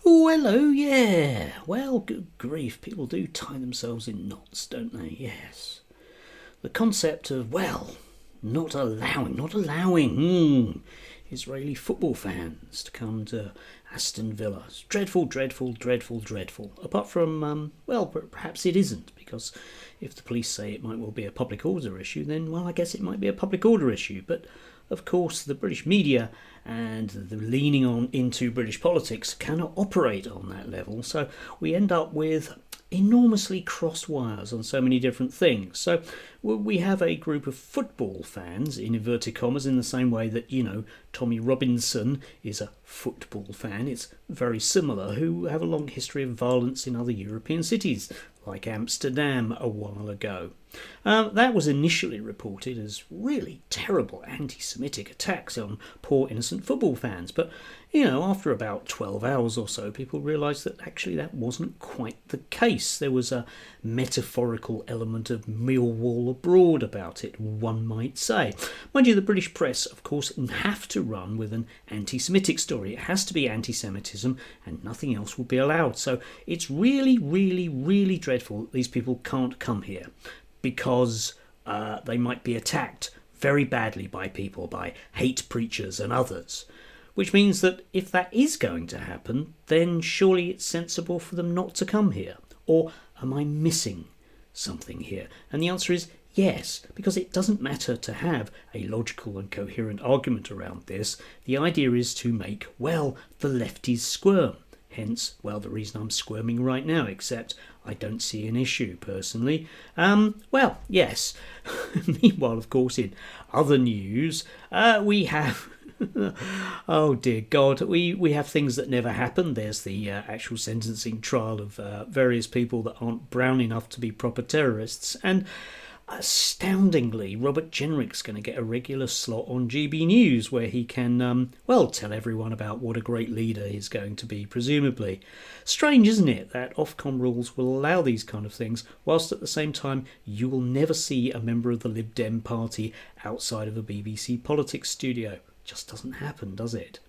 Oh, hello, yeah. Well, good grief, people do tie themselves in knots, don't they? Yes. The concept of, not allowing Israeli football fans to come to Aston Villa. It's dreadful, dreadful, dreadful, dreadful. Apart from, perhaps it isn't, because if the police say it might well be a public order issue, then, I guess it might be a public order issue. But, of course, the British media and the leaning on into British politics cannot operate on that level. So we end up with enormously cross wires on so many different things. So we have a group of football fans, in inverted commas, in the same way that, Tommy Robinson is a football fan. It's very similar, who have a long history of violence in other European cities, like Amsterdam a while ago. That was initially reported as really terrible anti-Semitic attacks on poor innocent football fans, but after about 12 hours or so, people realised that actually that wasn't quite the case. There was a metaphorical element of Millwall abroad about it, one might say. Mind you, the British press, of course, have to run with an anti-Semitic story. It has to be anti-Semitism, and nothing else will be allowed. So it's really, really, really dreadful that these people can't come here, because they might be attacked very badly by people, by hate preachers and others. Which means that if that is going to happen, then surely it's sensible for them not to come here. Or am I missing something here? And the answer is yes, because it doesn't matter to have a logical and coherent argument around this. The idea is to make, the lefties squirm. Hence, the reason I'm squirming right now, except I don't see an issue, personally. Yes. Meanwhile, of course, in other news, we have... oh dear God, we have things that never happen. There's the actual sentencing trial of various people that aren't brown enough to be proper terrorists, and astoundingly, Robert Jenrick's going to get a regular slot on GB News where he can, tell everyone about what a great leader he's going to be, presumably. Strange, isn't it, that Ofcom rules will allow these kind of things, whilst at the same time you will never see a member of the Lib Dem party outside of a BBC politics studio. Just doesn't happen, does it?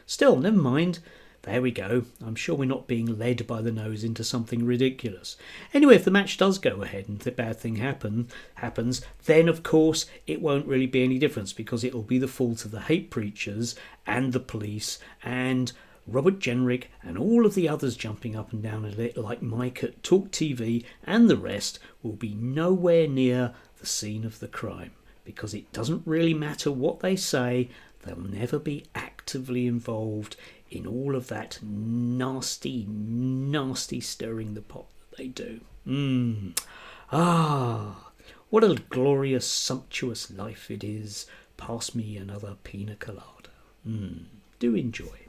Still, never mind. There we go. I'm sure we're not being led by the nose into something ridiculous. Anyway, if the match does go ahead and the bad thing happens, then of course it won't really be any difference, because it'll be the fault of the hate preachers and the police and Robert Jenrick and all of the others jumping up and down a bit like Mike at Talk TV, and the rest will be nowhere near the scene of the crime. Because it doesn't really matter what they say, they'll never be actively involved in all of that nasty, nasty stirring the pot that they do. What a glorious, sumptuous life it is. Pass me another pina colada. Do enjoy.